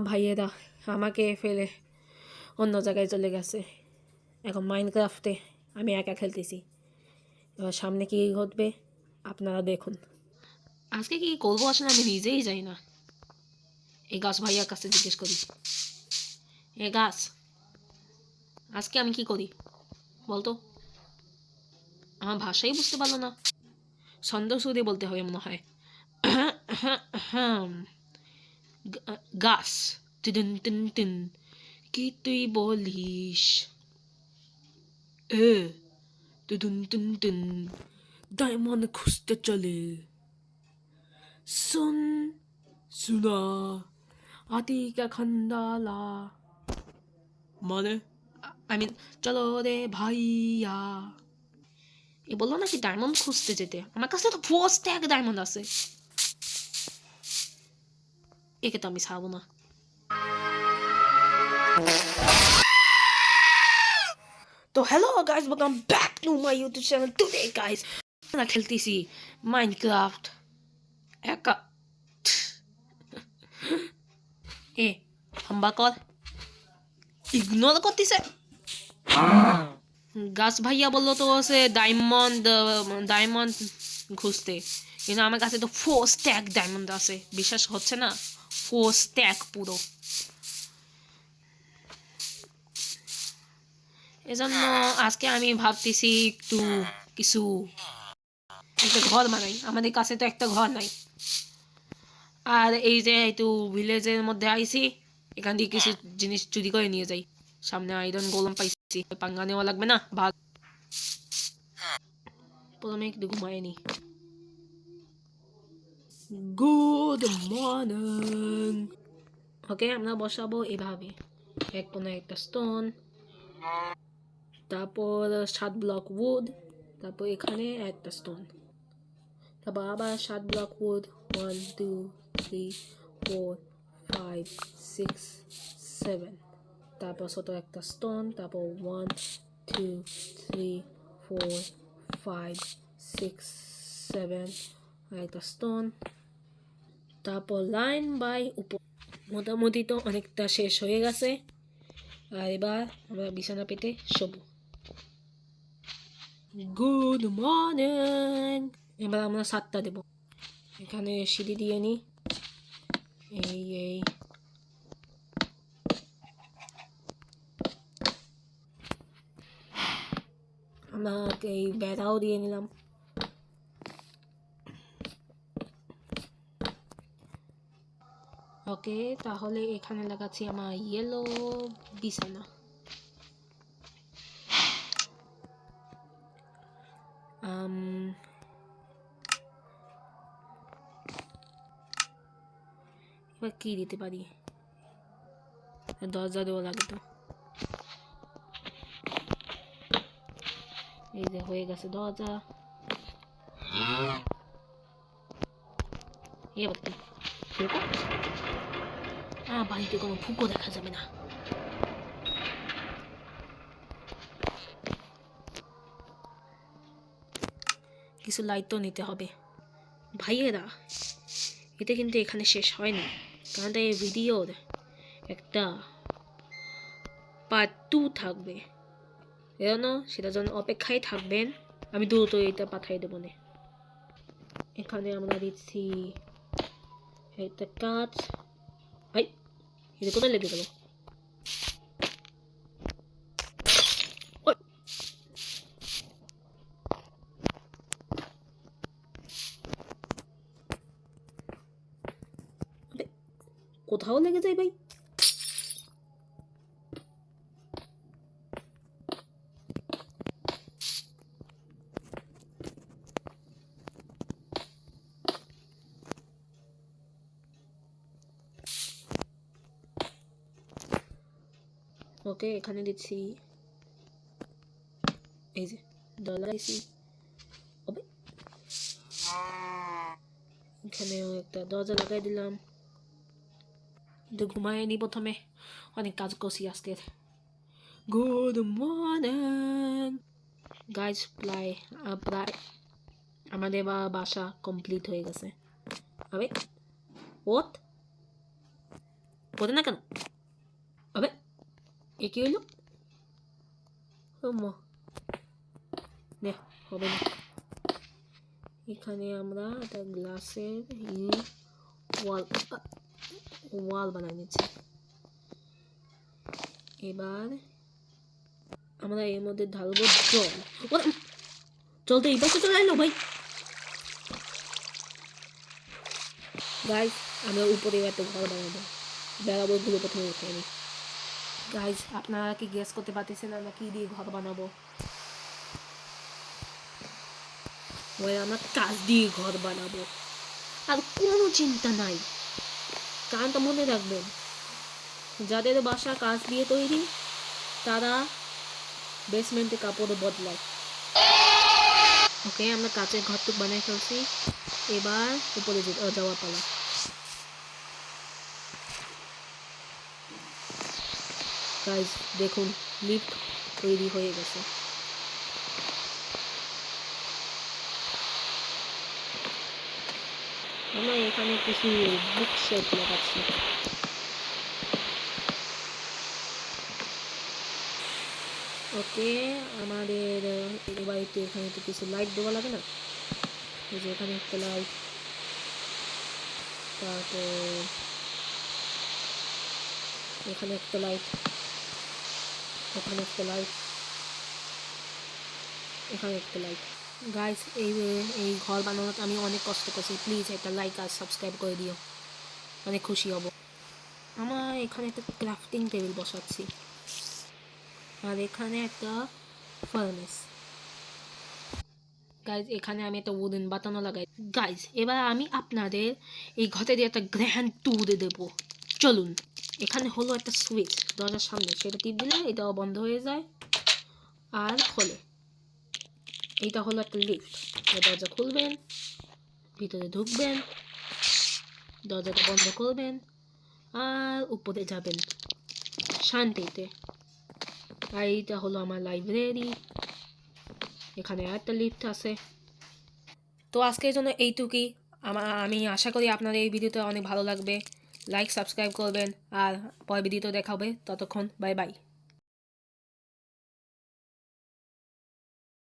ভাইয়েরা আমাকে ফেলে অন্য জায়গায় চলে গেছে। এখন মাইনক্রাফটে আমি একা খেলতেছি। এবার সামনে কী ঘটবে আপনারা দেখুন। আজকে কি করবো আসলে আমি নিজেই যাই না। এই গাছ ভাইয়ার কাছে জিজ্ঞেস করি, এ গাছ আজকে আমি কি করি বলতো? আমার ভাষাই বুঝতে পারলো না, ছন্দ সুরে বলতে হবে মনে হয়। গাছ টিন টিন টিন, কি তুই বলিস? এ টিন টিন টিন, ডায়মন্ড খুঁজতে চলে। सुन सुना आती का खंडाला মানে আই মিন চলো রে ভাইয়া। এ বললো নাকি ডায়মন্ড খুঁজতে যেতে, আমার কাছে তো ফার্স্ট ট্যাগ ডায়মন্ড আছে। একে তো আমি ছাড়বো না। তো hello guys, welcome back to my YouTube channel. Today guys আমরা খেলতেছি মাইনক্রাফট একা। এ হাম্বা কর, ইগনোর করতেছে। গাছ ভাইয়া বললো তো সে ডায়মন্ড ডায়মন্ড খুঁজতে, কিন্তু আমার কাছে তো 4 স্ট্যাক ডায়মন্ড আছে। বিশ্বাস হচ্ছে না, 4 স্ট্যাক পুরো। এজন্য আজকে আমি ভাবতেছি একটু কিছু একটা ঘর বানাই। আমাদের কাছে তো একটা ঘর নাই। আর এই যে একটু ভিলেজের মধ্যে আইছি, এখান দিয়ে কিছু জিনিস চুরি করে নিয়ে যাই। সামনে আয়রন গোলম পাইছি, পাঙ্গা নেওয়া লাগবে না। ভাগ প্রথমে একটু ঘুমায় নি। Good morning. ওকে, আমরা বসাবো এভাবে, এক কোণে একটা স্টোন, তারপর 7 ব্লক উড, তারপর এখানে একটা স্টোন, তারপর আবার 7 ব্লক উড, 1 2 3 4 5 6 7, তারপর ছোট একটা স্টোন, তারপর 1 2 3 4 5 6 7 একটা স্টোন, তারপর লাইন বাই উপর। মোটামুটি তো অনেকটা শেষ হয়ে গেছে। আর এবার আমরা বিছানা পেতে শোব। Good morning. এবার আমরা 7টা দেব। এখানে সিঁড়ি দিয়ে নিই। এই আমরা এই বেড়াও দিয়ে নিলাম। ওকে, তাহলে এখানে লাগাচ্ছি আমার ইয়েলো বিছানা। এবার কি দিতে পারি? দরজা দেওয়া লাগে তো। এই যে হয়ে গেছে দরজা। এবার কি ফুকো? বাড়িতে কোনো ফুকো দেখা যাবে না। কিছু লাইট তো নিতে হবে। ভাইয়েরা, এটা কিন্তু এখানে শেষ হয়নি, কারণ এই ভিডিওর একটা পার্ট 2 থাকবে। এজন্য সেটার জন্য অপেক্ষায় থাকবেন। আমি দ্রুত এটা পাঠিয়ে দেবো না। এখানে আমরা দিচ্ছি একটা কাজ। ভাই এটা কোথায় লেগে গেল? কোথাও লেগে যায় ভাই। ওকে, এখানে দিচ্ছি এই যে ডলার আইসি। এখানেও একটা দরজা লাগাই দিলাম। কিন্তু ঘুমায় নি প্রথমে, অনেক কাজ করছি আজকের। Good morning guys. প্রায় আমাদের বাসা কমপ্লিট হয়ে গেছে। আবে হোয়াট? পড়ে না কেন? আবে এ কি হইলো? নে হবে না। এখানে আমরা একটা গ্লাসের ওয়াল বানিয়ে নিচ্ছি। এবার আমরা এর মধ্যে ঢালবো জল। জল তো এই পাশে চলে এলো ভাই। গাইস আমরা উপরে একটা ঘর বানাবো, বেড়াবো গুলো প্রথমে উঠে নি। গাইস আপনারা কি গেস করতে পারতেছেন আমরা কি দিয়ে ঘর বানাবো? আমরা কাঠ দিয়ে ঘর বানাবো, আর কোনো চিন্তা নাই। কারণটা মনে রাখবেন, যাদের বাসা কাঠ দিয়ে তৈরি তারা বেসমেন্টে কাপড় বদলায়। ওকে আমরা কাচের ঘরটুক বানিয়ে ফেলছি, এবার উপরে যাওয়া পালা। গাইস দেখুন লিফট তৈরি হয়ে গেছে। আমরা এখানে কিছু বুক শেলফ লাগাচ্ছি। ওকে আমাদের এবার একটু এখানে একটু কিছু লাইট দেওয়া লাগে না? এই যে এখানে একটা লাইট, তারপর এখানে একটা লাইট, ওখানে একটা লাইট, এখানে একটা লাইট। গাইস এই ঘর বানানোতে আমি অনেক কষ্ট করছি, প্লিজ একটা লাইক আর সাবস্ক্রাইব করে দিও, অনেক খুশি হব। আমার এখানে একটা ক্রাফটিং টেবিল বসাচ্ছি, আর এখানে একটা ফার্নেস। গাইজ এখানে আমি একটা উডেন বাতানো লাগাই। গাইজ এবার আমি আপনাদের এই ঘরে দিয়ে একটা গ্র্যান্ড ট্যুর দেবো, চলুন। এখানে হলো একটা সুইচ দরজার সামনে, সেটা টিপ দিলে এটাও বন্ধ হয়ে যায় আর খোলে। এইটা হলো একটা লিফট, দরজা খুলবেন, ভিতরে ঢুকবেন, দরজাটা বন্ধ করবেন আর উপরে যাবেন শান্তিতে। আর এইটা হলো আমার লাইব্রেরি, এখানে একটা লিফট আছে। তো আজকের জন্য এইটুকুই। আমি আশা করি আপনাদের এই ভিডিওটা অনেক ভালো লাগবে। লাইক সাবস্ক্রাইব করবেন, আর পরের ভিডিওতে দেখা হবে। ততক্ষণ বাই বাই।